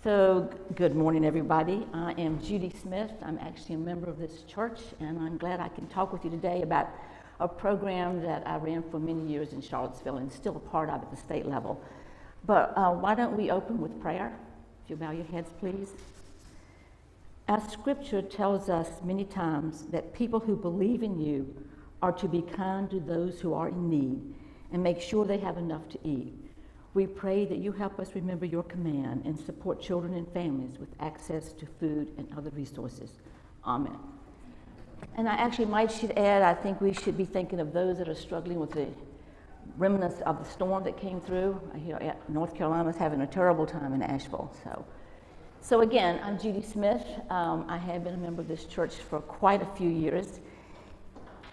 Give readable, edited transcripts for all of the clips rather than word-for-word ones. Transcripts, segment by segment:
Good morning, everybody. I am Judy Smith. I'm actually a member of this church, and I'm glad I can talk with you today about a program that I ran for many years in Charlottesville and still a part of at the state level. But why don't we open with prayer? If you bow your heads, please. Our scripture tells us many times that people who believe in you are to be kind to those who are in need and make sure they have enough to eat. We pray that you help us remember your command and support children and families with access to food and other resources. Amen. And I actually should add, I think we should be thinking of those that are struggling with the remnants of the storm that came through. I hear North Carolina's having a terrible time in Asheville. So again, I'm Judy Smith. I have been a member of this church for quite a few years.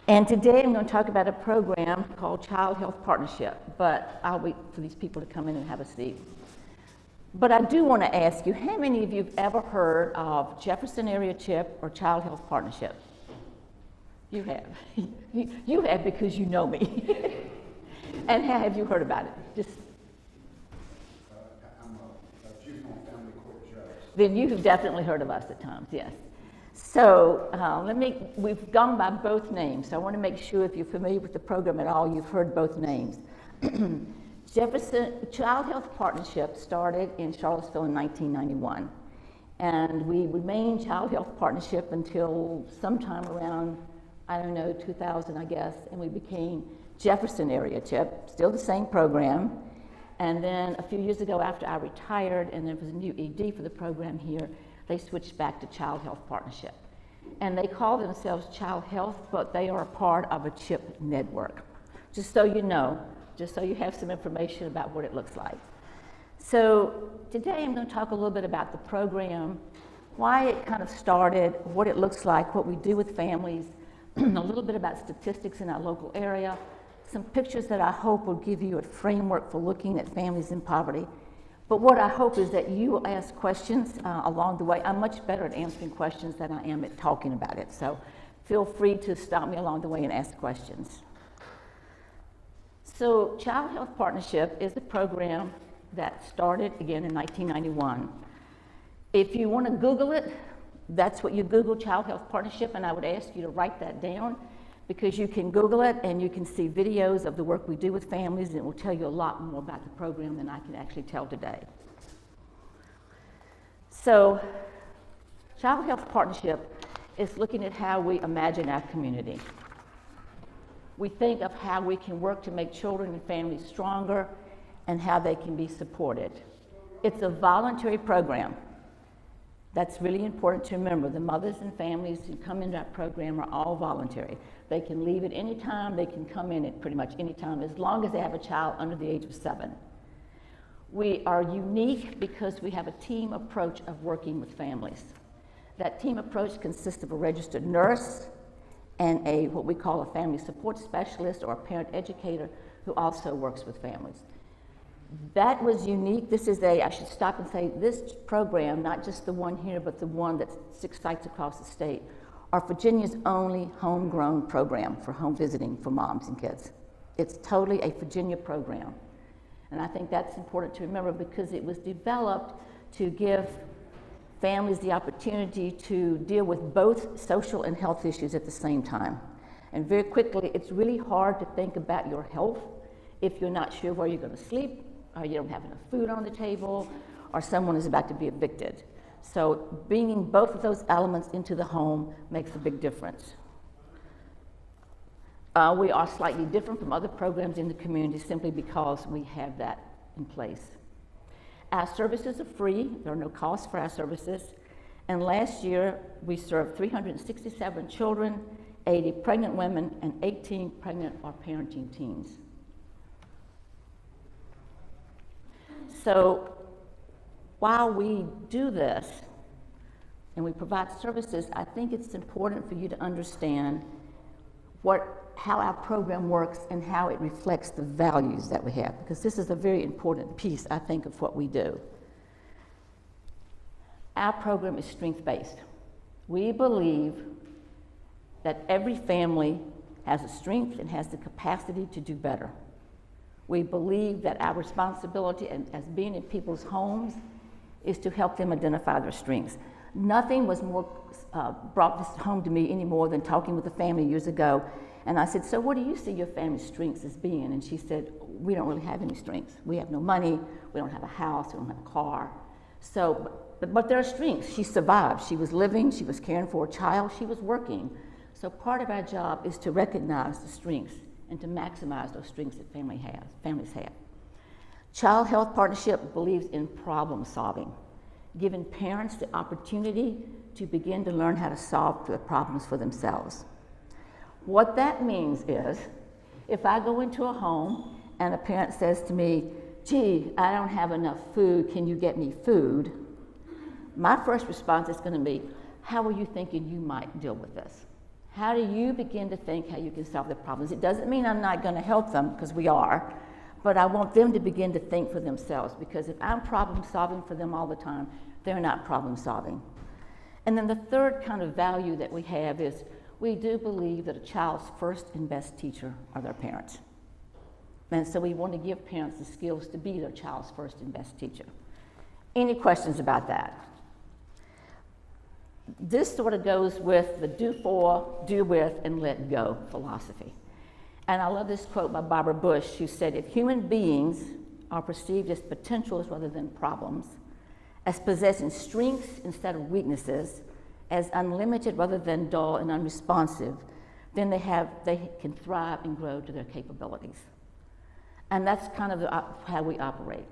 And today I'm going to talk about a program called Child Health Partnership, but I'll wait for these people to come in and have a seat. But I do want to ask you, how many of you have ever heard of Jefferson Area CHIP or Child Health Partnership? You have. You have because you know me. And how have you heard about it? I'm a juvenile family court judge. Then you have definitely heard of us at times, yes. So we've gone by both names, so I want to make sure if you're familiar with the program at all, you've heard both names. Jefferson Child Health Partnership started in Charlottesville in 1991, and we remained Child Health Partnership until sometime around, 2000, I guess, and we became Jefferson Area CHIP, still the same program. And then a few years ago after I retired and there was a new ED for the program here, they switched back to Child Health Partnership. And they call themselves Child Health, but they are a part of a CHIP network. Just so you know, just so you have some information about what it looks like. So today I'm going to talk a little bit about the program, why it kind of started, what it looks like, what we do with families, a little bit about statistics in our local area, some pictures that I hope will give you a framework for looking at families in poverty. But what I hope is that you will ask questions along the way. I'm much better at answering questions than I am at talking about it. So feel free to stop me along the way and ask questions. So Child Health Partnership is a program that started again in 1991. If you want to Google it, that's what you Google, Child Health Partnership, and I would ask you to write that down, because you can Google it and you can see videos of the work we do with families, and it will tell you a lot more about the program than I can actually tell today. So, Child Health Partnership is looking at how we imagine our community. We think of how we can work to make children and families stronger and how they can be supported. It's a voluntary program. That's really important to remember. The mothers and families who come into our program are all voluntary. They can leave at any time, they can come in at pretty much any time, as long as they have a child under the age of 7. We are unique because we have a team approach of working with families. That team approach consists of a registered nurse and what we call a family support specialist or a parent educator who also works with families. That was unique. I should stop and say, this program, not just the one here, but the one that's 6 sites across the state, are Virginia's only homegrown program for home visiting for moms and kids. It's totally a Virginia program. And I think that's important to remember because it was developed to give families the opportunity to deal with both social and health issues at the same time. And very quickly, it's really hard to think about your health if you're not sure where you're going to sleep, or you don't have enough food on the table, or someone is about to be evicted. So bringing both of those elements into the home makes a big difference. We are slightly different from other programs in the community simply because we have that in place. Our services are free. There are no costs for our services. And last year, we served 367 children, 80 pregnant women, and 18 pregnant or parenting teens. So while we do this and we provide services, I think it's important for you to understand how our program works and how it reflects the values that we have, because this is a very important piece, I think, of what we do. Our program is strength-based. We believe that every family has a strength and has the capacity to do better. We believe that our responsibility as being in people's homes is to help them identify their strengths. Nothing was more brought this home to me any more than talking with a family years ago. And I said, so what do you see your family's strengths as being? And she said, we don't really have any strengths. We have no money, we don't have a house, we don't have a car. So, but there are strengths. She survived. She was living, she was caring for a child, she was working. So part of our job is to recognize the strengths and to maximize those strengths that families have. Child Health Partnership believes in problem solving, giving parents the opportunity to begin to learn how to solve the problems for themselves. What that means is, if I go into a home and a parent says to me, gee, I don't have enough food, can you get me food? My first response is going to be, how are you thinking you might deal with this? How do you begin to think how you can solve the problems? It doesn't mean I'm not going to help them, because we are, but I want them to begin to think for themselves, because if I'm problem solving for them all the time, they're not problem solving. And then the third kind of value that we have is we do believe that a child's first and best teacher are their parents. And so we want to give parents the skills to be their child's first and best teacher. Any questions about that? This sort of goes with the do for, do with, and let go philosophy. And I love this quote by Barbara Bush, who said, if human beings are perceived as potentials rather than problems, as possessing strengths instead of weaknesses, as unlimited rather than dull and unresponsive, then they can thrive and grow to their capabilities. And that's kind of how we operate.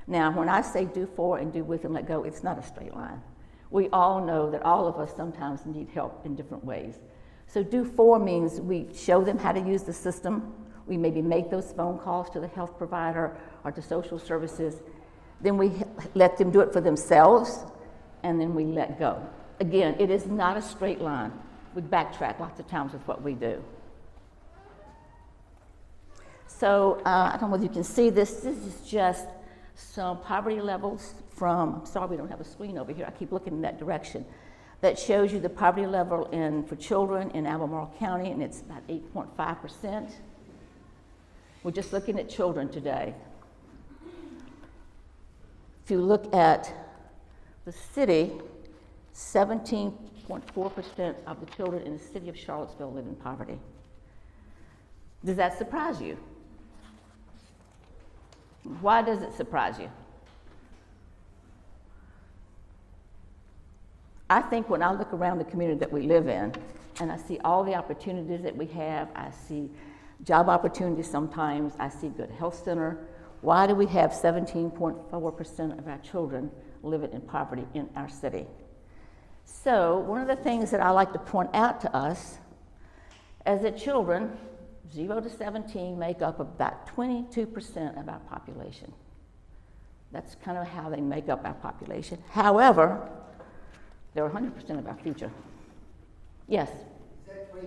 Now, when I say do for and do with and let go, it's not a straight line. We all know that all of us sometimes need help in different ways. So do for means we show them how to use the system. We maybe make those phone calls to the health provider or to social services. Then we let them do it for themselves, and then we let go. Again, it is not a straight line. We backtrack lots of times with what we do. So I don't know whether you can see this. This is just some poverty levels from, I'm sorry we don't have a screen over here. I keep looking in that direction. That shows you the poverty level for children in Albemarle County, and it's about 8.5%. We're just looking at children today. If you look at the city, 17.4% of the children in the city of Charlottesville live in poverty. Does that surprise you? Why does it surprise you? I think when I look around the community that we live in, and I see all the opportunities that we have, I see job opportunities sometimes, I see good health center. Why do we have 17.4% of our children living in poverty in our city? So one of the things that I like to point out to us is that children, 0 to 17, make up about 22% of our population. That's kind of how they make up our population. However, they're 100% of our future. Yes? Is that 22%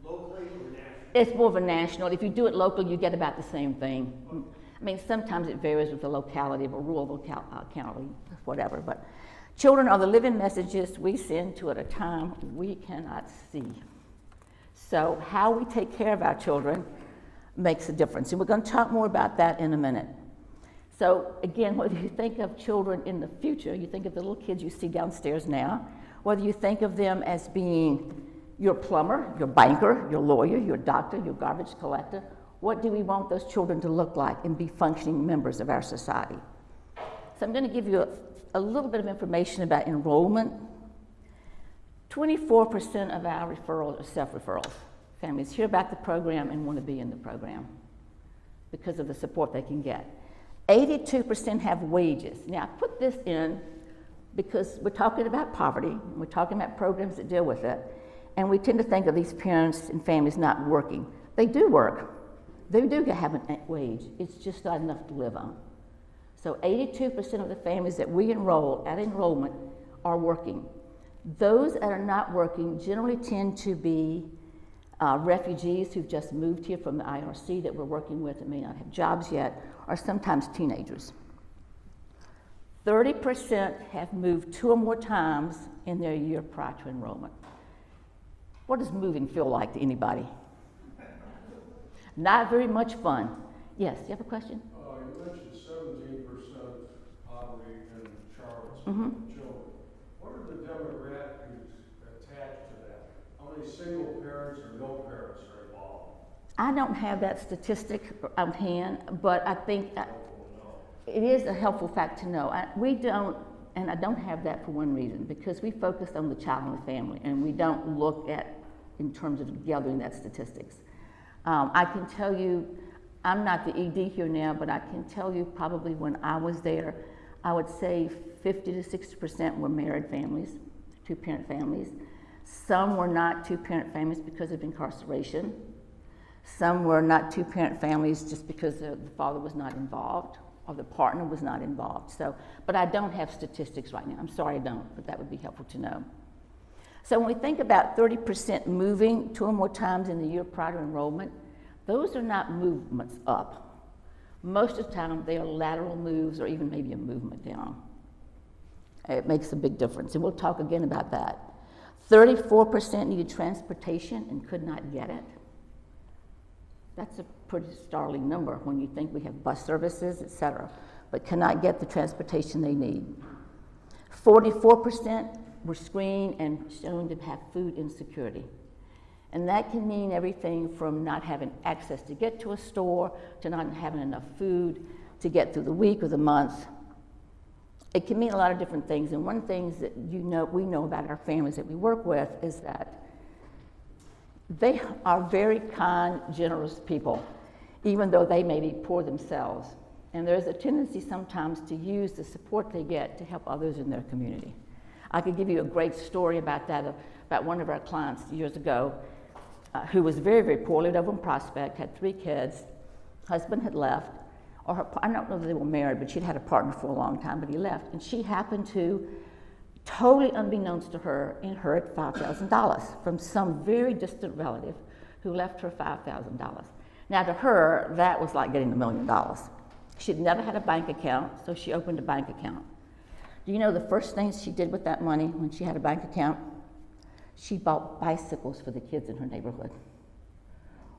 locally or nationally? It's more of a national. If you do it local, you get about the same thing. Okay. I mean, sometimes it varies with the locality of a rural county, whatever. But children are the living messages we send to at a time we cannot see. So how we take care of our children makes a difference. And we're going to talk more about that in a minute. So again, whether you think of children in the future, you think of the little kids you see downstairs now, whether you think of them as being your plumber, your banker, your lawyer, your doctor, your garbage collector, what do we want those children to look like and be functioning members of our society? So I'm going to give you a little bit of information about enrollment. 24% of our referrals are self-referrals. Families hear about the program and want to be in the program because of the support they can get. 82% have wages. Now, I put this in because we're talking about poverty, and we're talking about programs that deal with it, and we tend to think of these parents and families not working. They do work. They do have a wage. It's just not enough to live on. So 82% of the families that we enroll at enrollment are working. Those that are not working generally tend to be refugees who've just moved here from the IRC that we're working with and may not have jobs yet, or sometimes teenagers. 30% have moved 2 or more times in their year prior to enrollment. What does moving feel like to anybody? Not very much fun. Yes, you have a question? You mentioned 17% poverty in parents Mhm. of children. What are the demographics attached to that? How many single parents or no parents are involved? I don't have that statistic on hand, but I think No. it is a helpful fact to know. We don't, and I don't have that for one reason, because we focus on the child and the family, and we don't look at in terms of gathering that statistics. I can tell you, I'm not the ED here now, but I can tell you probably when I was there, I would say 50 to 60% were married families, two-parent families. Some were not two-parent families because of incarceration. Some were not two-parent families just because the father was not involved or the partner was not involved. So, but I don't have statistics right now. I'm sorry I don't, but that would be helpful to know. So when we think about 30% moving 2 or more times in the year prior to enrollment, those are not movements up. Most of the time, they are lateral moves or even maybe a movement down. It makes a big difference, and we'll talk again about that. 34% needed transportation and could not get it. That's a pretty startling number when you think we have bus services, et cetera, but cannot get the transportation they need. 44% were screened and shown to have food insecurity. And that can mean everything from not having access to get to a store, to not having enough food to get through the week or the month. It can mean a lot of different things, and one thing that we know about our families that we work with is that they are very kind, generous people, even though they may be poor themselves. And there's a tendency sometimes to use the support they get to help others in their community. I could give you a great story about that, about one of our clients years ago who was very, very poor, lived over in Prospect, had 3 kids, husband had left, or I don't know that they were married, but she'd had a partner for a long time, but he left, and she happened to, totally unbeknownst to her, inherit $5,000 from some very distant relative who left her $5,000. Now to her, that was like getting $1 million. She'd never had a bank account, so she opened a bank account. Do you know the first things she did with that money when she had a bank account? She bought bicycles for the kids in her neighborhood.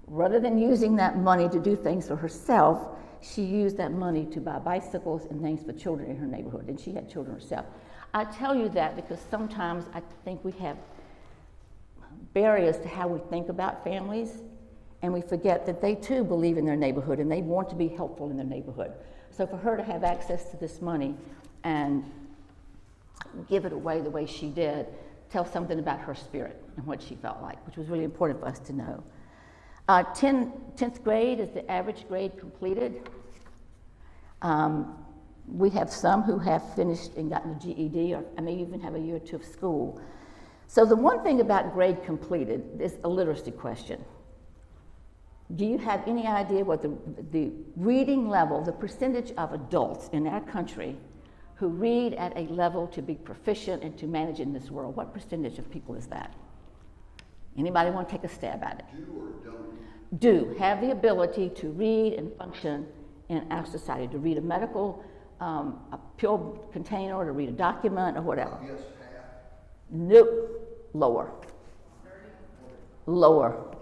Rather than using that money to do things for herself, she used that money to buy bicycles and things for children in her neighborhood, and she had children herself. I tell you that because sometimes I think we have barriers to how we think about families, and we forget that they too believe in their neighborhood and they want to be helpful in their neighborhood. So for her to have access to this money and give it away the way she did tells something about her spirit and what she felt like, which was really important for us to know. 10th grade is the average grade completed. We have some who have finished and gotten a GED, or maybe even have a year or 2 of school. So the one thing about grade completed is a literacy question. Do you have any idea what the reading level, the percentage of adults in our country who read at a level to be proficient and to manage in this world? What percentage of people is that? Anybody want to take a stab at it? Do or don't? Do have the ability to read and function in our society, to read a medical a pill container, or to read a document, or whatever. Yes, half. Nope. Lower. Lower.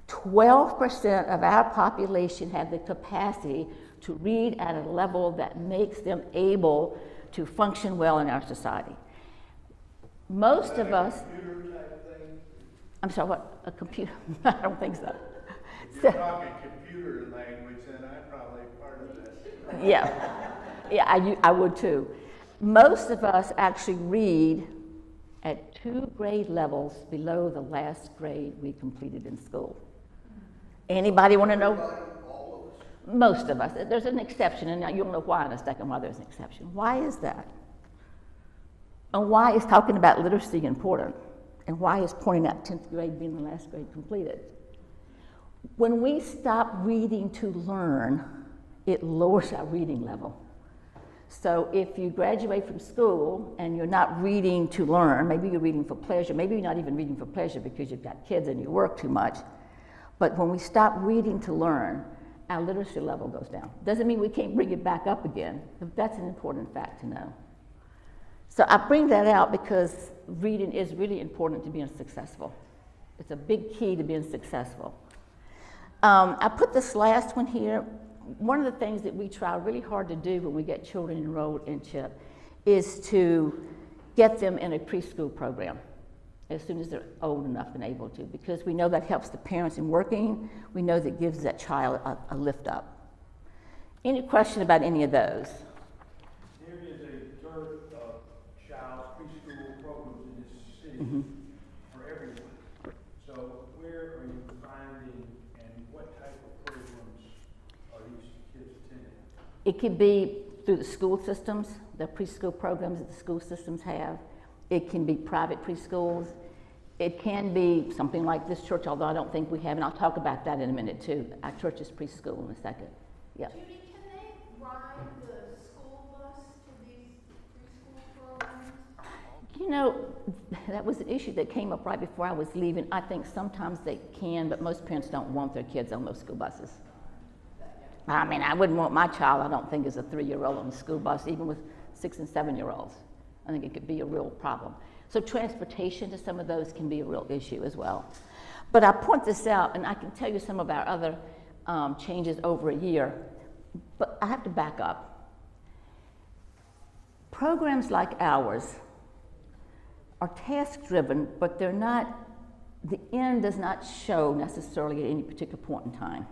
12% of our population have the capacity to read at a level that makes them able to function well in our society. Most of us. Computer type thing? I'm sorry, what? A computer? I don't think so. If you're talking computer language, then I'm probably part of this. Yeah, I would too. Most of us actually read at 2 grade levels below the last grade we completed in school. Anybody want to know? All of us. Most of us. There's an exception, and you'll know why in a second why there's an exception. Why is that? And why is talking about literacy important? And why is pointing out 10th grade being the last grade completed? When we stop reading to learn, it lowers our reading level. So if you graduate from school and you're not reading to learn, maybe you're reading for pleasure, maybe you're not even reading for pleasure because you've got kids and you work too much. But when we stop reading to learn, our literacy level goes down. Doesn't mean we can't bring it back up again, but that's an important fact to know. So I bring that out because reading is really important to being successful. It's a big key to being successful. I put this last one here. one of the things that we try really hard to do when we get children enrolled in CHIP is to get them in a preschool program as soon as they're old enough and able to, because we know that helps the parents in working. We know that gives that child a lift up. Any question about any of those? There is a dearth of child preschool programs in this city for everyone. So where are you finding and what type of programs are these kids attending? It could be through the school systems, the preschool programs that the school systems have. It can be private preschools. It can be something like this church, although I don't think we have, and I'll talk about that in a minute too. Our church is preschool in a second. Yeah. Judy, can they ride the school bus to these preschool programs? You know, that was an issue that came up right before I was leaving. I think sometimes they can, but most parents don't want their kids on those school buses. I mean, I wouldn't want my child, I don't think, as a 3-year-old on the school bus, even with 6 and 7-year-olds. I think it could be a real problem. So transportation to some of those can be a real issue as well. But I point this out, and I can tell you some of our other changes over a year, but I have to back up. Programs like ours are task-driven, but they're not, the end does not show necessarily at any particular point in time.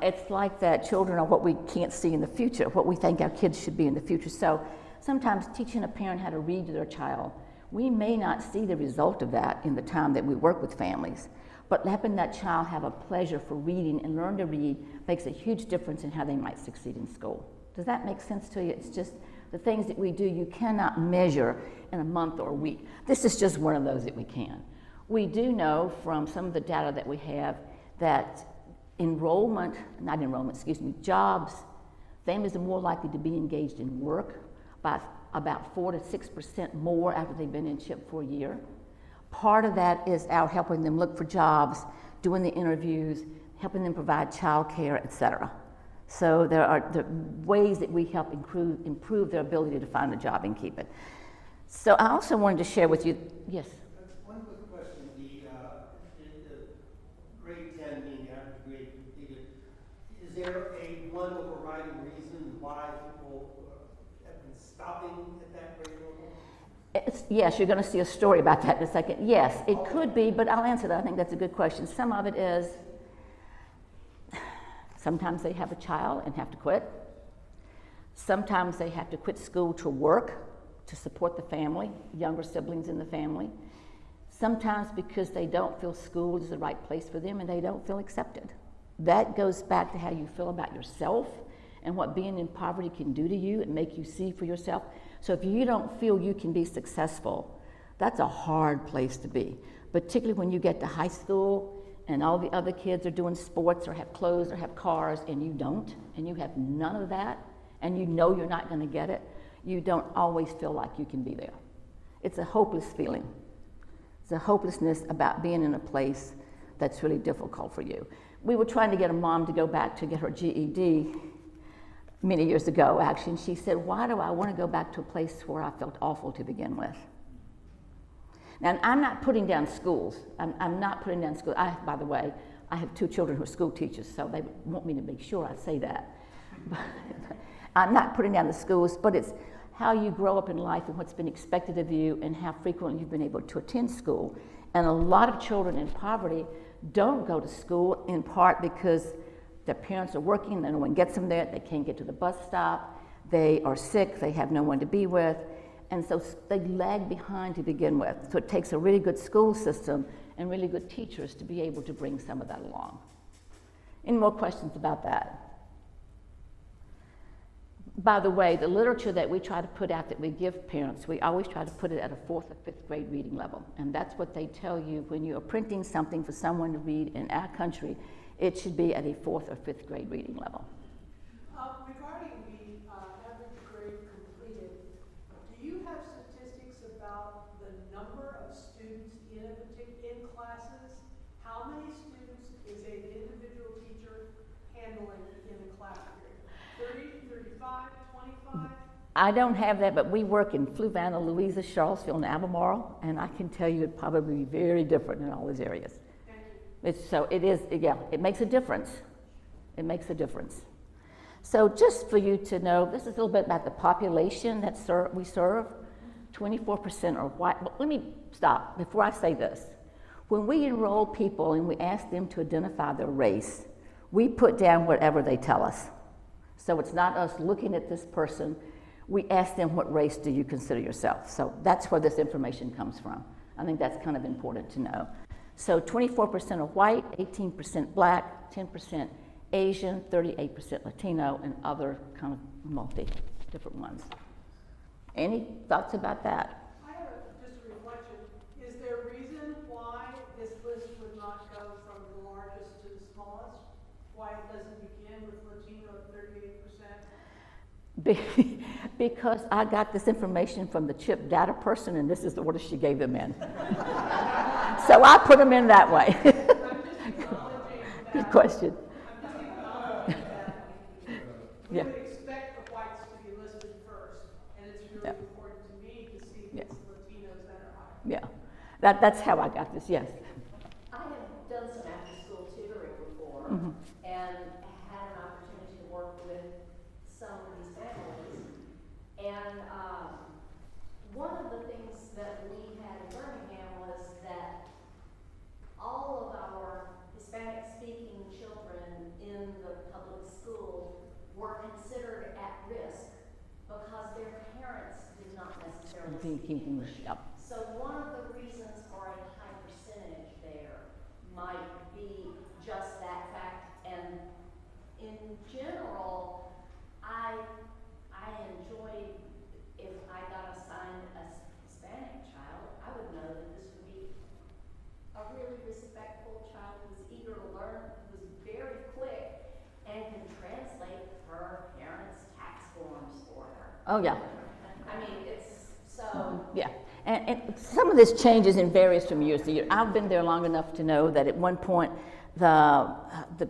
It's like that children are what we can't see in the future, what we think our kids should be in the future. So sometimes teaching a parent how to read to their child, we may not see the result of that in the time that we work with families, but helping that child have a pleasure for reading and learn to read makes a huge difference in how they might succeed in school. Does that make sense to you? It's just the things that we do, you cannot measure in a month or a week. This is just one of those that we can. We do know from some of the data that we have that jobs, families are more likely to be engaged in work by about 4 to 6% more after they've been in CHIP for a year. Part of that is our helping them look for jobs, doing the interviews, helping them provide childcare, et cetera. So there are the ways that we help improve their ability to find a job and keep it. So I also wanted to share with you, yes? One quick question, the grade 10 being the average grade completed, is there one overriding reason why people have been stopping at that grade level? Yes, you're going to see a story about that in a second. Yes, it could be, but I'll answer that. I think that's a good question. Some of it is sometimes they have a child and have to quit. Sometimes they have to quit school to work to support the family, younger siblings in the family. Sometimes because they don't feel school is the right place for them and they don't feel accepted. That goes back to how you feel about yourself and what being in poverty can do to you and make you see for yourself. So if you don't feel you can be successful, that's a hard place to be, particularly when you get to high school and all the other kids are doing sports or have clothes or have cars and you don't, and you have none of that, and you know you're not going to get it. You don't always feel like you can be there. It's a hopeless feeling. It's a hopelessness about being in a place that's really difficult for you. We were trying to get a mom to go back to get her GED many years ago, actually, and she said, why do I want to go back to a place where I felt awful to begin with? Now, I'm not putting down schools. I'm not putting down schools. By the way, I have 2 children who are school teachers, so they want me to make sure I say that. But I'm not putting down the schools, but it's how you grow up in life and what's been expected of you and how frequently you've been able to attend school. And a lot of children in poverty don't go to school in part because their parents are working, no one gets them there, they can't get to the bus stop, they are sick, they have no one to be with, and so they lag behind to begin with. So it takes a really good school system and really good teachers to be able to bring some of that along. Any more questions about that? By the way, the literature that we try to put out that we give parents, we always try to put it at a 4th or 5th grade reading level. And that's what they tell you when you are printing something for someone to read in our country, it should be at a 4th or 5th grade reading level. Regarding the average grade completed, do you have statistics about the number of students in classes? How many students is an individual teacher handling in a class period? 30, 35, 25? I don't have that, but we work in Fluvanna, Louisa, Charlottesville, and Albemarle, and I can tell you it'd probably be very different in all those areas. Thank you. So it is, yeah, it makes a difference. It makes a difference. So just for you to know, this is a little bit about the population that we serve. 24% are white. Well, let me stop before I say this. When we enroll people and we ask them to identify their race, we put down whatever they tell us. So it's not us looking at this person. We ask them, what race do you consider yourself? So that's where this information comes from. I think that's kind of important to know. So 24% are white, 18% black, 10% Asian, 38% Latino, and other kind of different ones. Any thoughts about that? I have just a reflection. Is there a reason why this list would not go from the largest to the smallest? Why it doesn't begin with Latino at 38%? Because I got this information from the CHIP data person, and this is the order she gave them in. So I put them in that way. Good question. We Yeah. would expect the whites to be listed first, and it's really important to me to see these Latinos that are higher. Yeah, that's how I got this, yes. I have done some after-school tutoring before, and had an opportunity to work with some of these families. And one of the things that we had in Birmingham was that all of our Hispanic-speaking children in the public school were considered at risk because their parents did not necessarily speak English. Yep. So one of the reasons for a high percentage there might be just that fact. And in general, I enjoyed, if I got assigned a Hispanic child, I would know that this would be a really respectful child who was eager to learn, who was very quick, and can translate her parents' tax forms for her. Oh, yeah. I mean, it's so. Yeah, and some of this changes and varies from year to year. I've been there long enough to know that at one point the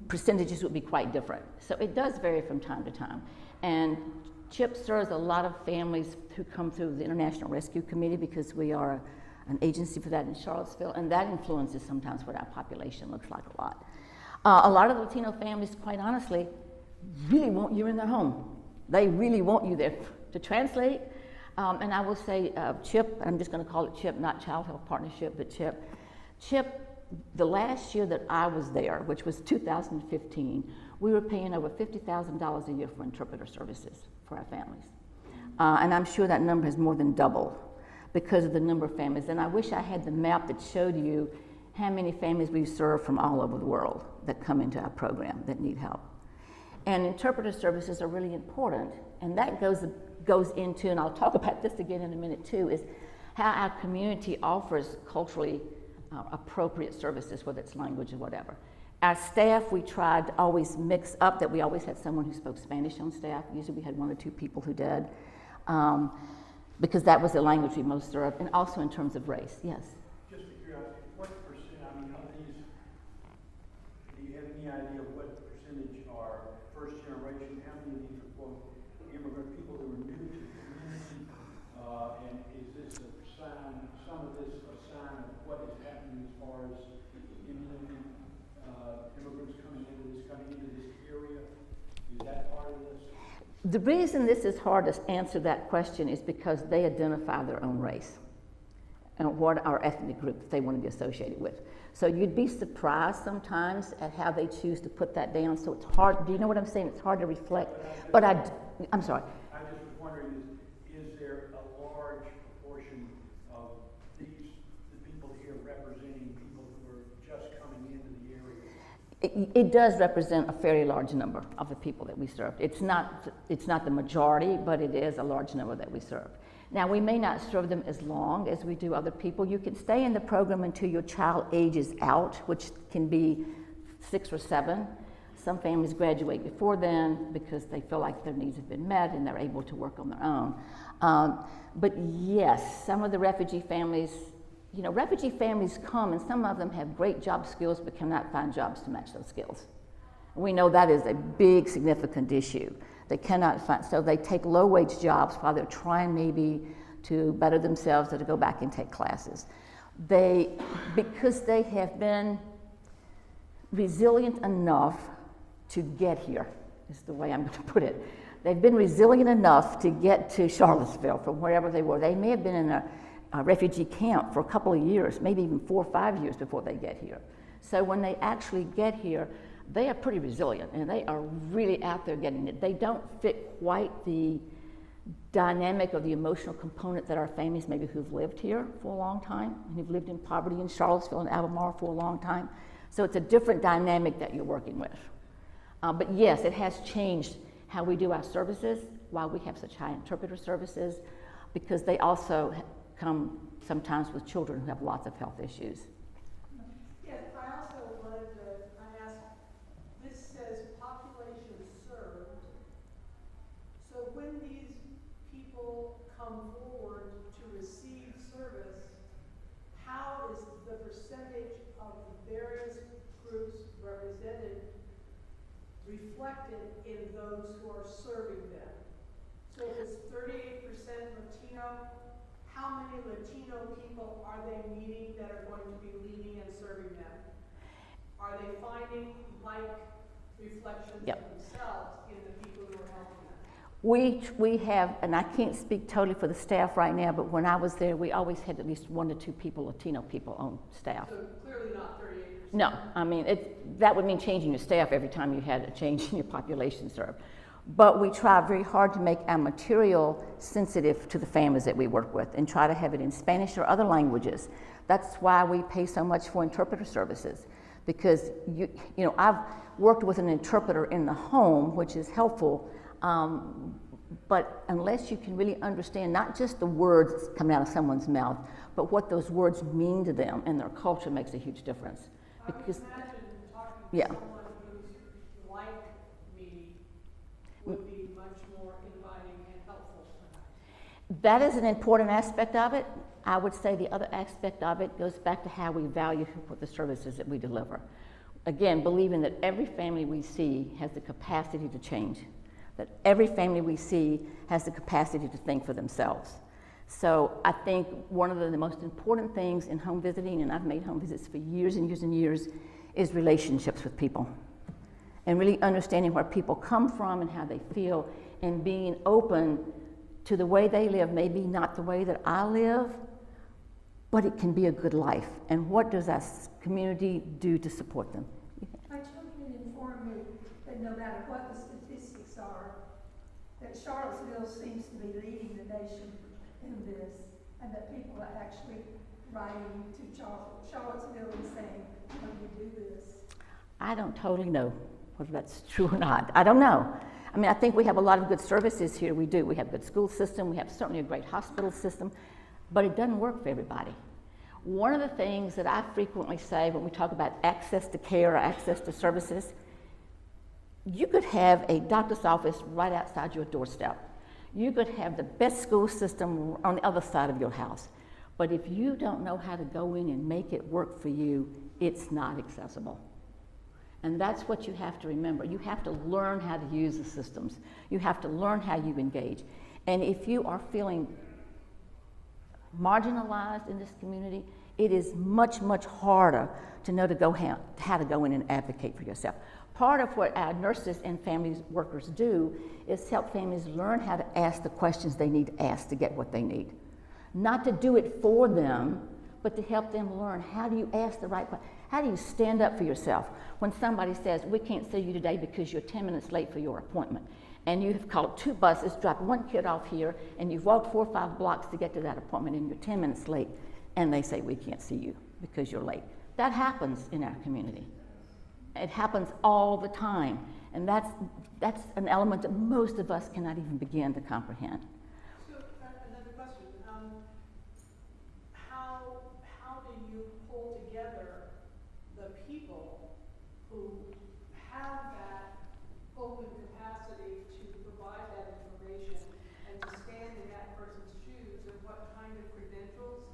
percentages would be quite different. So it does vary from time to time. And CHIP serves a lot of families who come through the International Rescue Committee because we are an agency for that in Charlottesville, and that influences sometimes what our population looks like a lot. A lot of Latino families, quite honestly, really want you in their home. They really want you there to translate. And I will say CHIP, I'm just going to call it CHIP, not Child Health Partnership, but CHIP. CHIP, the last year that I was there, which was 2015, we were paying over $50,000 a year for interpreter services for our families. And I'm sure that number has more than doubled because of the number of families. And I wish I had the map that showed you how many families we serve from all over the world that come into our program that need help. And interpreter services are really important, and that goes into, and I'll talk about this again in a minute too, is how our community offers culturally appropriate services, whether it's language or whatever. Our staff, we tried to always mix up that we always had someone who spoke Spanish on staff. Usually we had one or two people who did, because that was the language we most served, and also in terms of race, yes. Just for curiosity, what percent, I mean, of these, do you have any idea of what percentage are first generation? How many of these are, quote, immigrant people who are new to the community? And is this a sign, some of this a sign of what is happening as far as immigrants coming into this area? Is that part of this? The reason this is hard to answer that question is because they identify their own race and what our ethnic group they want to be associated with. So you'd be surprised sometimes at how they choose to put that down. So it's hard, do you know what I'm saying? It's hard to reflect, but I'm sorry. I just was wondering, is there a large proportion of the people here representing people who are just coming into the area? It does represent a fairly large number of the people that we serve. It's not the majority, but it is a large number that we serve. Now, we may not serve them as long as we do other people. You can stay in the program until your child ages out, which can be 6 or 7. Some families graduate before then because they feel like their needs have been met and they're able to work on their own. But yes, some of the refugee families, refugee families come and some of them have great job skills but cannot find jobs to match those skills. We know that is a big, significant issue. They cannot find, so they take low-wage jobs while they're trying maybe to better themselves or to go back and take classes. Because they have been resilient enough to get here is the way I'm going to put it. They've been resilient enough to get to Charlottesville from wherever they were. They may have been in a refugee camp for a couple of years, maybe even 4 or 5 years before they get here. So when they actually get here, they are pretty resilient, and they are really out there getting it. They don't fit quite the dynamic or the emotional component that our families maybe who've lived here for a long time, and who've lived in poverty in Charlottesville and Albemarle for a long time. So it's a different dynamic that you're working with. But yes, it has changed how we do our services, why we have such high interpreter services, because they also come sometimes with children who have lots of health issues. Yes, I also wanted to ask, this says population served. So when these people come forward to receive service, how is the percentage of the various groups represented reflected in those who are serving them? So if it's 38% Latino, how many Latino people are they meeting that are going to be leading and serving them? Are they finding like reflections Yep. of themselves in the people who are helping them? We have, and I can't speak totally for the staff right now, but when I was there, we always had at least 1 to 2 people, Latino people on staff. So clearly not 38%. No, I mean, that would mean changing your staff every time you had a change in your population served. But we try very hard to make our material sensitive to the families that we work with and try to have it in Spanish or other languages. That's why we pay so much for interpreter services, because you know, I've worked with an interpreter in the home, which is helpful, but unless you can really understand not just the words coming out of someone's mouth, but what those words mean to them and their culture makes a huge difference. Because, I would imagine talking to yeah. someone who's like me would be much more inviting and helpful perhaps. That is an important aspect of it. I would say the other aspect of it goes back to how we value the services that we deliver. Again, believing that every family we see has the capacity to change, that every family we see has the capacity to think for themselves. So I think one of the most important things in home visiting, and I've made home visits for years and years and years, is relationships with people. And really understanding where people come from and how they feel, and being open to the way they live, maybe not the way that I live, but it can be a good life. And what does our community do to support them? My children inform me that no matter what the statistics are, that Charlottesville seems to be leading the nation in this, and that people are actually writing to Charlottesville and saying, "Can you do this?" I don't totally know whether that's true or not. I don't know. I mean, I think we have a lot of good services here. We do. We have a good school system. We have certainly a great hospital system, but it doesn't work for everybody. One of the things that I frequently say when we talk about access to care or access to services, you could have a doctor's office right outside your doorstep. You could have the best school system on the other side of your house. But if you don't know how to go in and make it work for you, it's not accessible. And that's what you have to remember. You have to learn how to use the systems. You have to learn how you engage. And if you are feeling marginalized in this community, it is much, much harder to know how to go in and advocate for yourself. Part of what our nurses and family workers do is help families learn how to ask the questions they need to ask to get what they need. Not to do it for them, but to help them learn, how do you ask the right question? How do you stand up for yourself when somebody says, "We can't see you today because you're 10 minutes late for your appointment," and you have called 2 buses, dropped 1 kid off here, and you've walked 4 or 5 blocks to get to that appointment, and you're 10 minutes late, and they say, "We can't see you because you're late." That happens in our community. It happens all the time, and that's an element that most of us cannot even begin to comprehend. So, another question, how do you pull together the people who have that open capacity to provide that information and to stand in that person's shoes, and what kind of credentials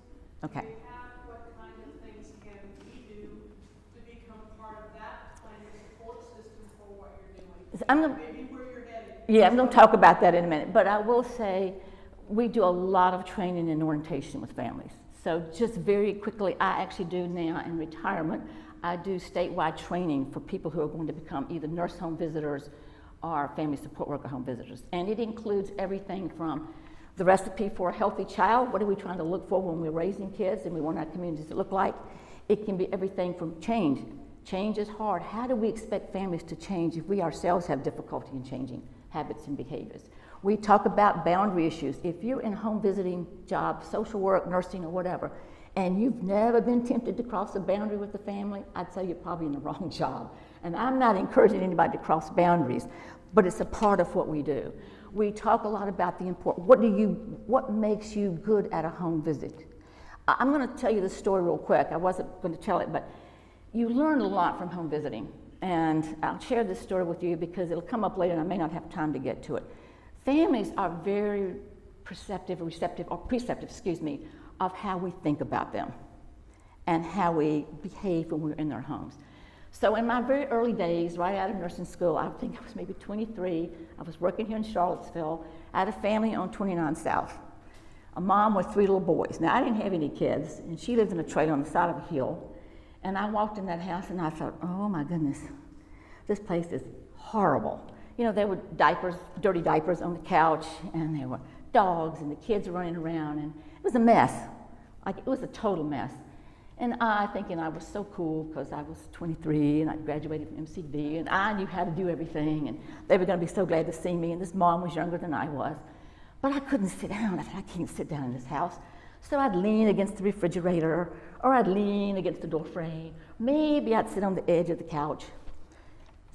Okay. do they have, what kind of things can we do to become part of that kind of support system for what you're doing? Maybe where you're headed. Yeah, I'm going to talk about that in a minute, but I will say we do a lot of training and orientation with families. So just very quickly, I actually do now in retirement, I do statewide training for people who are going to become either nurse home visitors are family support worker home visitors. And it includes everything from the recipe for a healthy child. What are we trying to look for when we're raising kids and we want our communities to look like? It can be everything from change. Change is hard. How do we expect families to change if we ourselves have difficulty in changing habits and behaviors? We talk about boundary issues. If you're in a home visiting job, social work, nursing, or whatever, and you've never been tempted to cross a boundary with the family, I'd say you're probably in the wrong job. And I'm not encouraging anybody to cross boundaries, but it's a part of what we do. We talk a lot about the important, what makes you good at a home visit? I'm going to tell you this story real quick. I wasn't going to tell it, but you learn a lot from home visiting. And I'll share this story with you because it'll come up later and I may not have time to get to it. Families are very preceptive, of how we think about them and how we behave when we're in their homes. So in my very early days, right out of nursing school, I think I was maybe 23, I was working here in Charlottesville. I had a family on 29 South, a mom with 3 little boys. Now, I didn't have any kids, and she lived in a trailer on the side of a hill. And I walked in that house, and I thought, oh my goodness, this place is horrible. You know, there were diapers, dirty diapers on the couch, and there were dogs, and the kids were running around, and it was a mess. Like, it was a total mess. And I, thinking I was so cool because I was 23 and I graduated from MCV and I knew how to do everything and they were going to be so glad to see me, and this mom was younger than I was. But I couldn't sit down. I thought, I can't sit down in this house. So I'd lean against the refrigerator, or I'd lean against the door frame. Maybe I'd sit on the edge of the couch.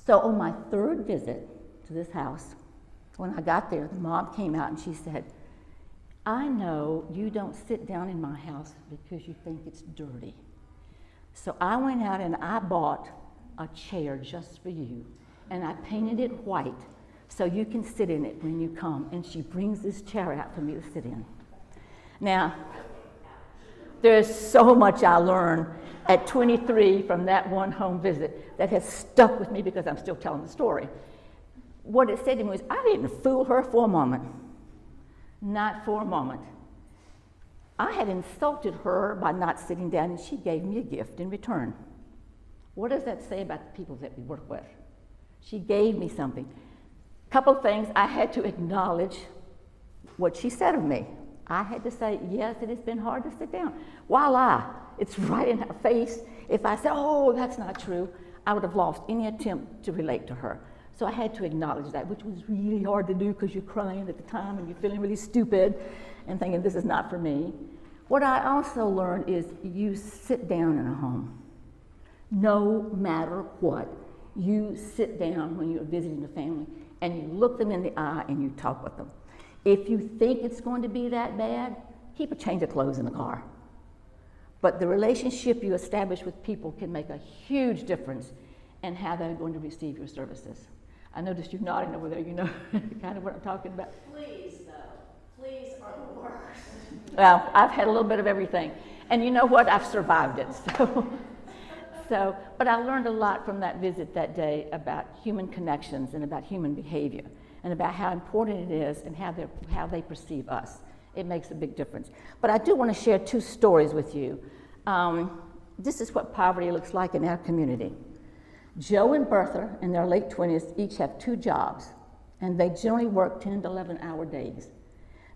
So on my 3rd visit to this house, when I got there, the mom came out and she said, I know you don't sit down in my house because you think it's dirty. So I went out and I bought a chair just for you, and I painted it white so you can sit in it when you come. And she brings this chair out for me to sit in. Now, there's so much I learned at 23 from that one home visit that has stuck with me because I'm still telling the story. What it said to me was, I didn't fool her for a moment. Not for a moment. I had insulted her by not sitting down, and she gave me a gift in return. What does that say about the people that we work with? She gave me something. A couple of things. I had to acknowledge what she said of me. I had to say, yes, it has been hard to sit down. Voila, it's right in her face. If I said, oh, that's not true, I would have lost any attempt to relate to her. So I had to acknowledge that, which was really hard to do because you're crying at the time and you're feeling really stupid and thinking this is not for me. What I also learned is you sit down in a home. No matter what, you sit down when you're visiting the family and you look them in the eye and you talk with them. If you think it's going to be that bad, keep a change of clothes in the car. But the relationship you establish with people can make a huge difference in how they're going to receive your services. I noticed you nodding over there, you know kind of what I'm talking about. Please, though. Please are the worst. Well, I've had a little bit of everything. And you know what? I've survived it. But I learned a lot from that visit that day about human connections and about human behavior and about how important it is and how they perceive us. It makes a big difference. But I do want to share 2 stories with you. This is what poverty looks like in our community. Joe and Bertha, in their late 20s, each have 2 jobs, and they generally work 10 to 11-hour days.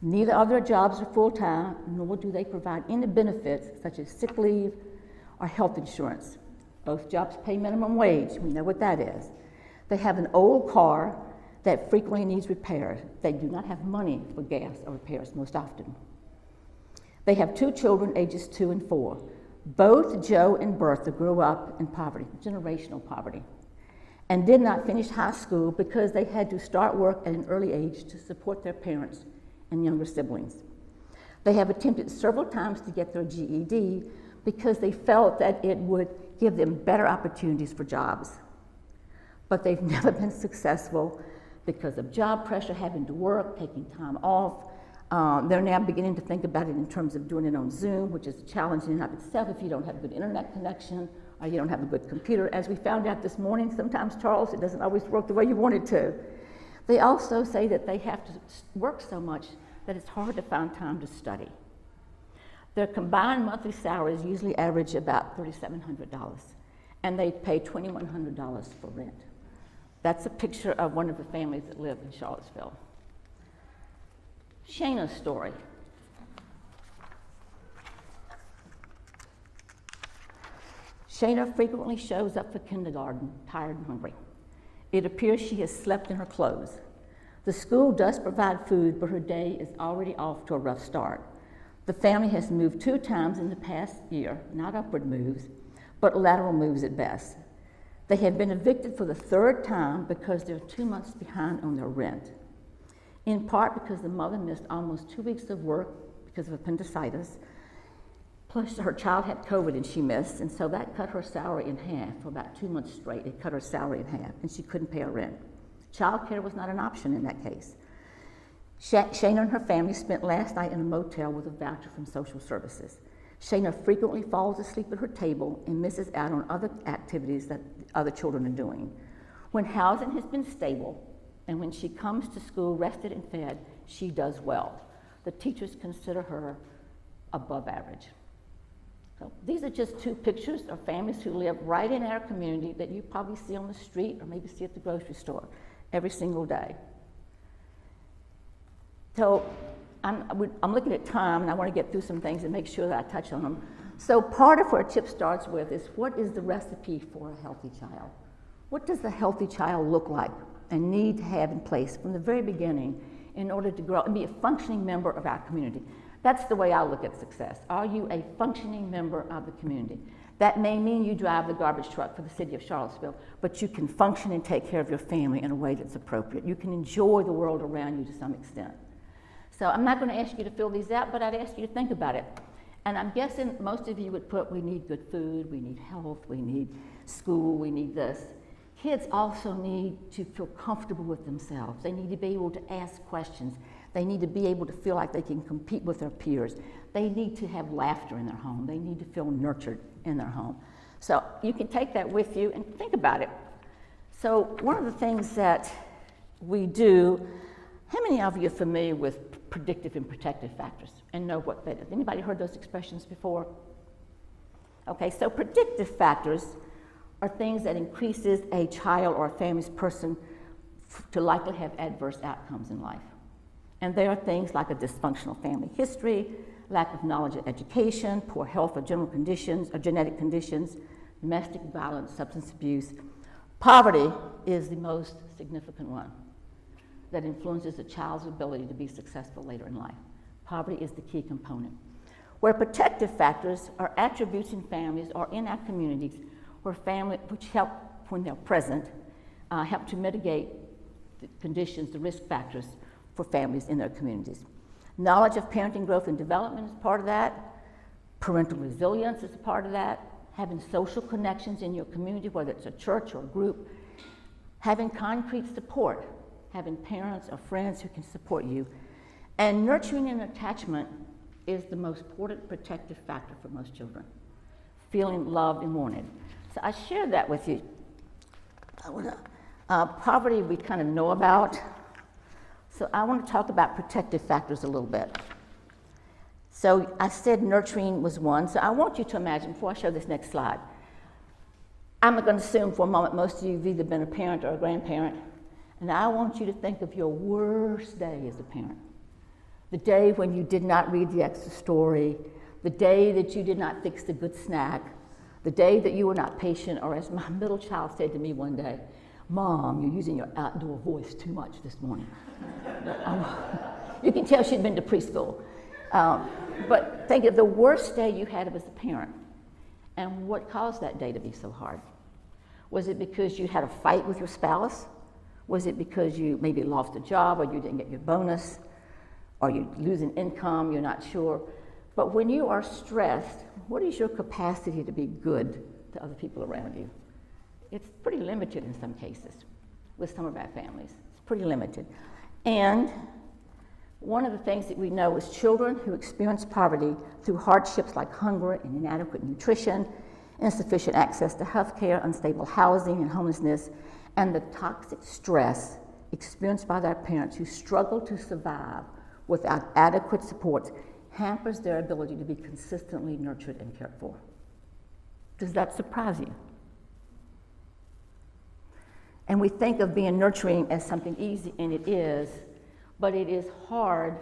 Neither of their jobs are full-time, nor do they provide any benefits such as sick leave or health insurance. Both jobs pay minimum wage. We know what that is. They have an old car that frequently needs repairs. They do not have money for gas or repairs most often. They have 2 children, ages 2 and 4. Both Joe and Bertha grew up in poverty, generational poverty, and did not finish high school because they had to start work at an early age to support their parents and younger siblings. They have attempted several times to get their GED because they felt that it would give them better opportunities for jobs. But they've never been successful because of job pressure, having to work, taking time off. They're now beginning to think about it in terms of doing it on Zoom, which is a challenge in and of itself if you don't have a good internet connection or you don't have a good computer. As we found out this morning, sometimes, Charles, it doesn't always work the way you want it to. They also say that they have to work so much that it's hard to find time to study. Their combined monthly salaries usually average about $3,700, and they pay $2,100 for rent. That's a picture of one of the families that live in Charlottesville. Shayna's story. Shayna frequently shows up for kindergarten tired and hungry. It appears she has slept in her clothes. The school does provide food, but her day is already off to a rough start. The family has moved 2 times in the past year, not upward moves, but lateral moves at best. They have been evicted for the 3rd time because they're 2 months behind on their rent. In part because the mother missed almost 2 weeks of work because of appendicitis, plus her child had COVID and she missed, and so that cut her salary in half for about 2 months straight. It cut her salary in half, and she couldn't pay her rent. Child care was not an option in that case. Shayna and her family spent last night in a motel with a voucher from social services. Shayna frequently falls asleep at her table and misses out on other activities that other children are doing. When housing has been stable and when she comes to school rested and fed, she does well. The teachers consider her above average. So these are just 2 pictures of families who live right in our community that you probably see on the street or maybe see at the grocery store every single day. So I'm looking at time, and I want to get through some things and make sure that I touch on them. So part of where CHIP starts with is, what is the recipe for a healthy child? What does a healthy child look like and need to have in place from the very beginning in order to grow and be a functioning member of our community? That's the way I look at success. Are you a functioning member of the community? That may mean you drive the garbage truck for the city of Charlottesville, but you can function and take care of your family in a way that's appropriate. You can enjoy the world around you to some extent. So I'm not going to ask you to fill these out, but I'd ask you to think about it. And I'm guessing most of you would put, we need good food, we need health, we need school, we need this. Kids also need to feel comfortable with themselves. They need to be able to ask questions. They need to be able to feel like they can compete with their peers. They need to have laughter in their home. They need to feel nurtured in their home. So you can take that with you and think about it. So one of the things that we do, how many of you are familiar with predictive and protective factors and know what that is? Anybody heard those expressions before? Okay, so predictive factors are things that increases a child or a family's person to likely have adverse outcomes in life. And they are things like a dysfunctional family history, lack of knowledge of education, poor health or general conditions or genetic conditions, domestic violence, substance abuse. Poverty is the most significant one that influences a child's ability to be successful later in life. Poverty is the key component. Where protective factors are attributes in families or in our communities where family, which help, when they're present, help to mitigate the conditions, the risk factors for families in their communities. Knowledge of parenting growth and development is part of that. Parental resilience is a part of that. Having social connections in your community, whether it's a church or a group. Having concrete support, having parents or friends who can support you. And nurturing and attachment is the most important protective factor for most children. Feeling loved and wanted. So I shared that with you. Poverty we kind of know about. So I want to talk about protective factors a little bit. So I said nurturing was one. So I want you to imagine, before I show this next slide, I'm going to assume for a moment most of you have either been a parent or a grandparent, and I want you to think of your worst day as a parent. The day when you did not read the extra story, the day that you did not fix the good snack, the day that you were not patient, or as my middle child said to me one day, "Mom, you're using your outdoor voice too much this morning." You can tell she'd been to preschool. But think of the worst day you had as a parent, and what caused that day to be so hard. Was it because you had a fight with your spouse? Was it because you maybe lost a job, or you didn't get your bonus, or you lose an income, you're not sure? But when you are stressed, what is your capacity to be good to other people around you? It's pretty limited in some cases with some of our families. It's pretty limited. And one of the things that we know is children who experience poverty through hardships like hunger and inadequate nutrition, insufficient access to health care, unstable housing and homelessness, and the toxic stress experienced by their parents who struggle to survive without adequate supports hampers their ability to be consistently nurtured and cared for. Does that surprise you? And we think of being nurturing as something easy, and it is, but it is hard.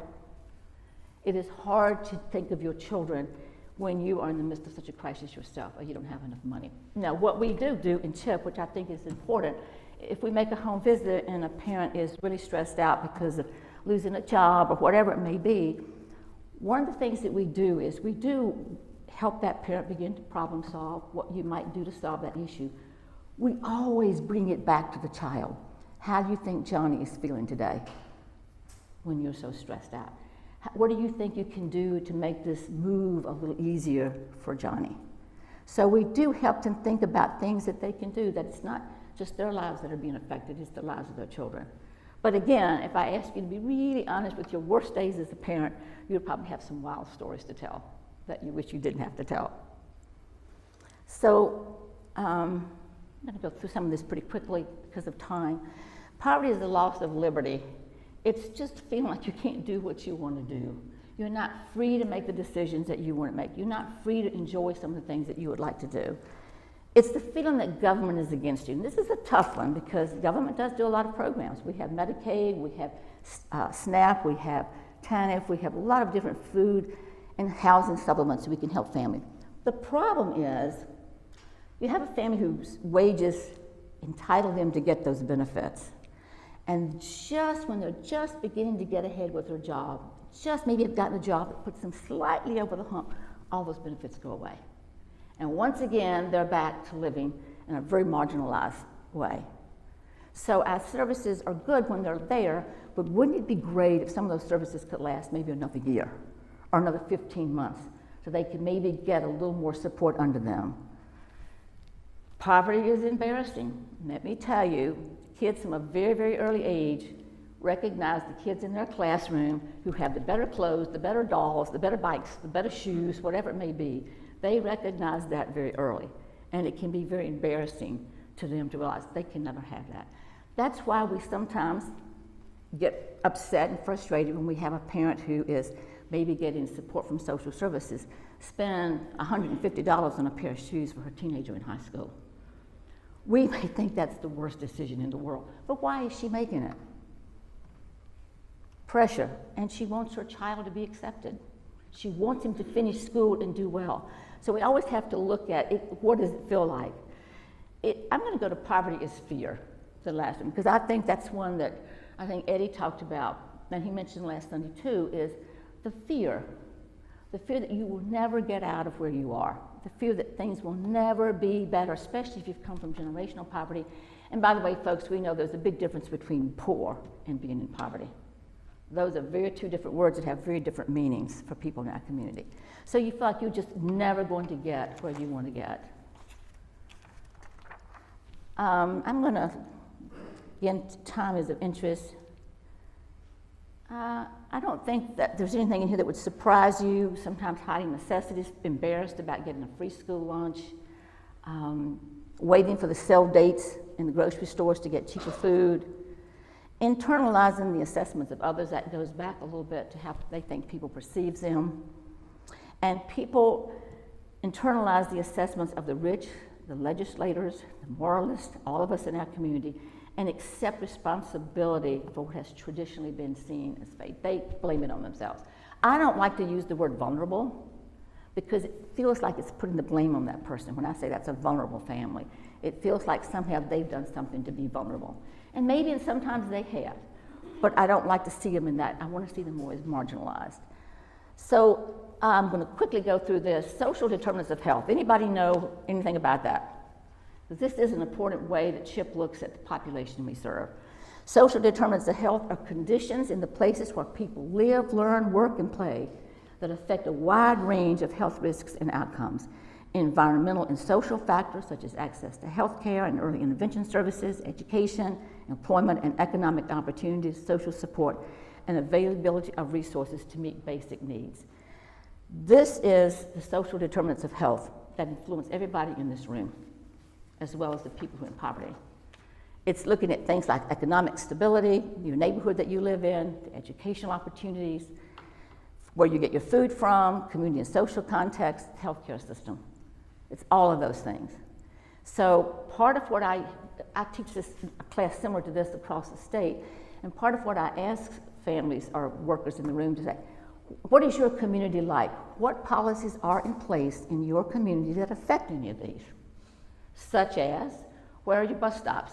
It is hard to think of your children when you are in the midst of such a crisis yourself, or you don't have enough money. Now, what we do in CHIP, which I think is important, if we make a home visit and a parent is really stressed out because of losing a job or whatever it may be, one of the things that we do is we do help that parent begin to problem solve what you might do to solve that issue. We always bring it back to the child. How do you think Johnny is feeling today when you're so stressed out? What do you think you can do to make this move a little easier for Johnny? So we do help them think about things that they can do, that it's not just their lives that are being affected, it's the lives of their children. But again, if I ask you to be really honest with your worst days as a parent, you would probably have some wild stories to tell that you wish you didn't have to tell. So I'm going to go through some of this pretty quickly because of time. Poverty is the loss of liberty. It's just feeling like you can't do what you want to do. You're not free to make the decisions that you want to make. You're not free to enjoy some of the things that you would like to do. It's the feeling that government is against you. And this is a tough one because government does do a lot of programs. We have Medicaid, we have SNAP, we have TANF, we have a lot of different food and housing supplements so we can help families. The problem is you have a family whose wages entitle them to get those benefits. And just when they're just beginning to get ahead with their job, just maybe have gotten a job that puts them slightly over the hump, all those benefits go away. And once again, they're back to living in a very marginalized way. So our services are good when they're there, but wouldn't it be great if some of those services could last maybe another year or another 15 months so they could maybe get a little more support under them? Poverty is embarrassing. Let me tell you, kids from a very, very early age recognize the kids in their classroom who have the better clothes, the better dolls, the better bikes, the better shoes, whatever it may be. They recognize that very early, and it can be very embarrassing to them to realize they can never have that. That's why we sometimes get upset and frustrated when we have a parent who is maybe getting support from social services, spend $150 on a pair of shoes for her teenager in high school. We may think that's the worst decision in the world, but why is she making it? Pressure, and she wants her child to be accepted. She wants him to finish school and do well. So we always have to look at it, what does it feel like? I'm going to go to poverty is fear, the last one, because I think that's one that I think Eddie talked about, and he mentioned last Sunday too, is the fear that you will never get out of where you are, the fear that things will never be better, especially if you've come from generational poverty. And by the way, folks, we know there's a big difference between poor and being in poverty. Those are two different words that have very different meanings for people in our community. So you feel like you're just never going to get where you want to get. I'm going to, again, time is of interest. I don't think that there's anything in here that would surprise you. Sometimes hiding necessities, embarrassed about getting a free school lunch, waiting for the sale dates in the grocery stores to get cheaper food, internalizing the assessments of others. That goes back a little bit to how they think people perceive them. And people internalize the assessments of the rich, the legislators, the moralists, all of us in our community, and accept responsibility for what has traditionally been seen as fate. They blame it on themselves. I don't like to use the word vulnerable because it feels like it's putting the blame on that person. When I say that's a vulnerable family, it feels like somehow they've done something to be vulnerable. And maybe sometimes they have, but I don't like to see them in that. I want to see them more as marginalized. So I'm going to quickly go through this. Social determinants of health. Anybody know anything about that? Because this is an important way that CHIP looks at the population we serve. Social determinants of health are conditions in the places where people live, learn, work, and play that affect a wide range of health risks and outcomes. Environmental and social factors such as access to health care and early intervention services, education, employment and economic opportunities, social support, and availability of resources to meet basic needs. This is the social determinants of health that influence everybody in this room, as well as the people who are in poverty. It's looking at things like economic stability, your neighborhood that you live in, the educational opportunities, where you get your food from, community and social context, healthcare system. It's all of those things. So part of what I I teach this a class similar to this across the state, and part of what I ask families or workers in the room to say, what is your community like? What policies are in place in your community that affect any of these? Such as, where are your bus stops?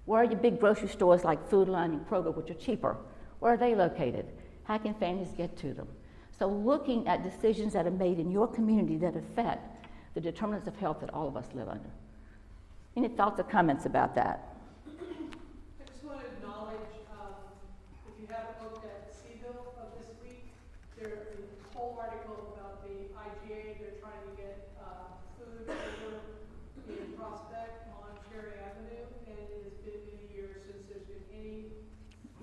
Where are your big grocery stores like Food Line and Kroger, which are cheaper? Where are they located? How can families get to them? So looking at decisions that are made in your community that affect the determinants of health that all of us live under. Any thoughts or comments about that? I just want to acknowledge, if you haven't looked at Seaville of this week, there's a whole article about the IGA. They're trying to get food over in Prospect on Cherry Avenue, and it has been many years since there's been any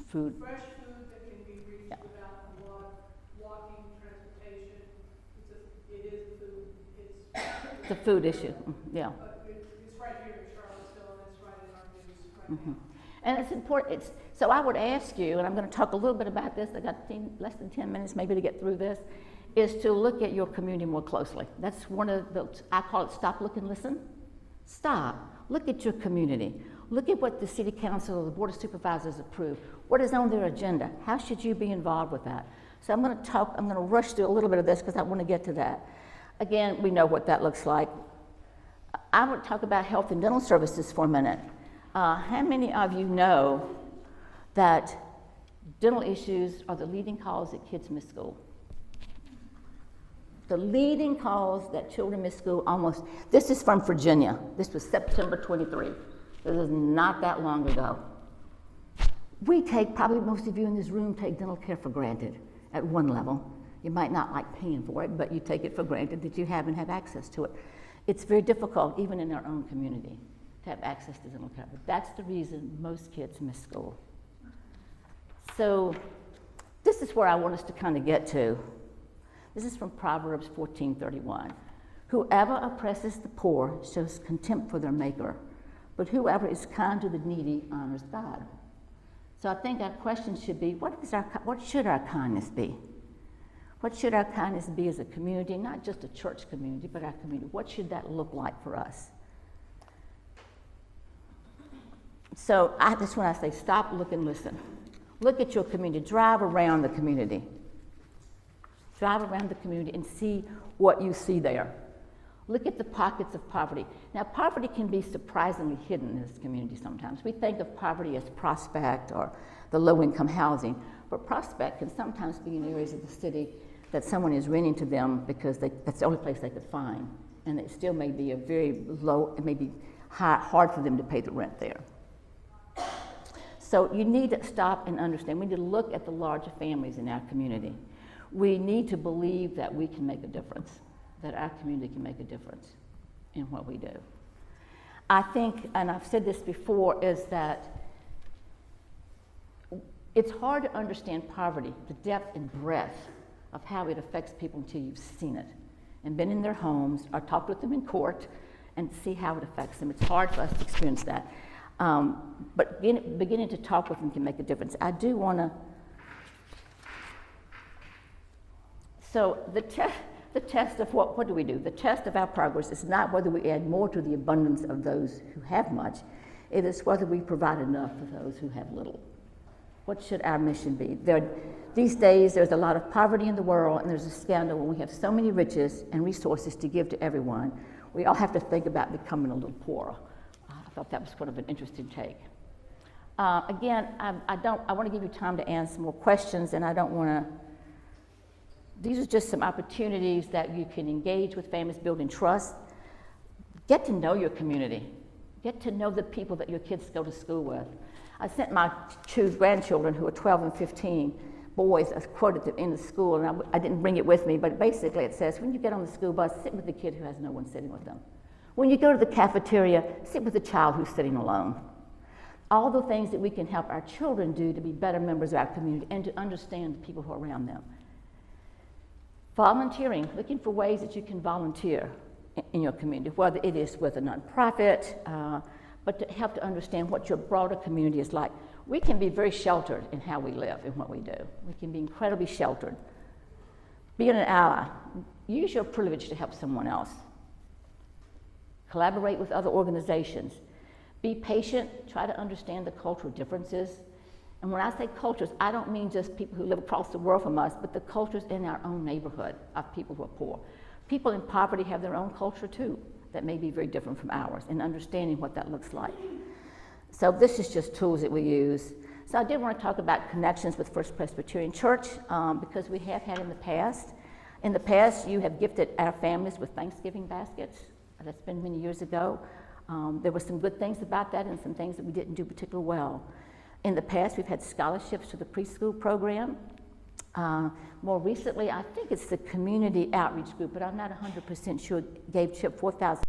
Food. fresh food that can be reached Yeah. without a lot of walking, transportation. It is food. It's a food issue, yeah. But it's right here in Charlottesville, and it's right in our news right now. And it's important, so I would ask you, and I'm going to talk a little bit about this, I got less than 10 minutes maybe to get through this, is to look at your community more closely. That's one of the, I call it stop, look, and listen. Stop, look at your community. Look at what the city council or the board of supervisors approve. What is on their agenda? How should you be involved with that? So I'm going to rush through a little bit of this because I want to get to that. Again, we know what that looks like. I want to talk about health and dental services for a minute. How many of you know that dental issues are the leading cause that kids miss school? The leading cause that children miss school almost, this is from Virginia. This was September 23. This is not that long ago. We take, probably most of you in this room take dental care for granted at one level. You might not like paying for it, but you take it for granted that you have access to it. It's very difficult, even in our own community, to have access to dental care. But that's the reason most kids miss school. So this is where I want us to kind of get to. This is from Proverbs 14:31. Whoever oppresses the poor shows contempt for their maker, but whoever is kind to the needy honors God. So I think our question should be, what should our kindness be? What should our kindness be as a community, not just a church community, but our community? What should that look like for us? So that's when I say stop, look, and listen. Look at your community. Drive around the community. Drive around the community and see what you see there. Look at the pockets of poverty. Now, poverty can be surprisingly hidden in this community sometimes. We think of poverty as Prospect or the low-income housing, but Prospect can sometimes be in areas of the city that someone is renting to them because that's the only place they could find. And it still may be a very low, it may be hard for them to pay the rent there. So you need to stop and understand. We need to look at the larger families in our community. We need to believe that we can make a difference, that our community can make a difference in what we do. I think, and I've said this before, is that it's hard to understand poverty, the depth and breadth of how it affects people until you've seen it and been in their homes or talked with them in court and see how it affects them. It's hard for us to experience that. But beginning to talk with them can make a difference. I do want to, so the test of what do we do? The test of our progress is not whether we add more to the abundance of those who have much. It is whether we provide enough for those who have little. What should our mission be? These days, there's a lot of poverty in the world, and there's a scandal when we have so many riches and resources to give to everyone. We all have to think about becoming a little poorer. I thought that was sort of an interesting take. Again, I want to give you time to answer more questions, and I don't want to. These are just some opportunities that you can engage with families, building trust. Get to know your community. Get to know the people that your kids go to school with. I sent my two grandchildren, who are 12 and 15, boys, a quote at the end of school, and I didn't bring it with me, but basically it says, when you get on the school bus, sit with the kid who has no one sitting with them. When you go to the cafeteria, sit with the child who's sitting alone. All the things that we can help our children do to be better members of our community and to understand the people who are around them. Volunteering, looking for ways that you can volunteer in your community, whether it is with a nonprofit, but to help to understand what your broader community is like. We can be very sheltered in how we live and what we do. We can be incredibly sheltered. Being an ally, use your privilege to help someone else. Collaborate with other organizations. Be patient, try to understand the cultural differences. And when I say cultures, I don't mean just people who live across the world from us, but the cultures in our own neighborhood of people who are poor. People in poverty have their own culture too, that may be very different from ours, and understanding what that looks like. So this is just tools that we use. So I did want to talk about connections with First Presbyterian Church, because we have had in the past. In the past, you have gifted our families with Thanksgiving baskets. That's been many years ago. There were some good things about that and some things that we didn't do particularly well. In the past, we've had scholarships to the preschool program. More recently, I think it's the community outreach group, but I'm not 100% sure, gave Chip $4,000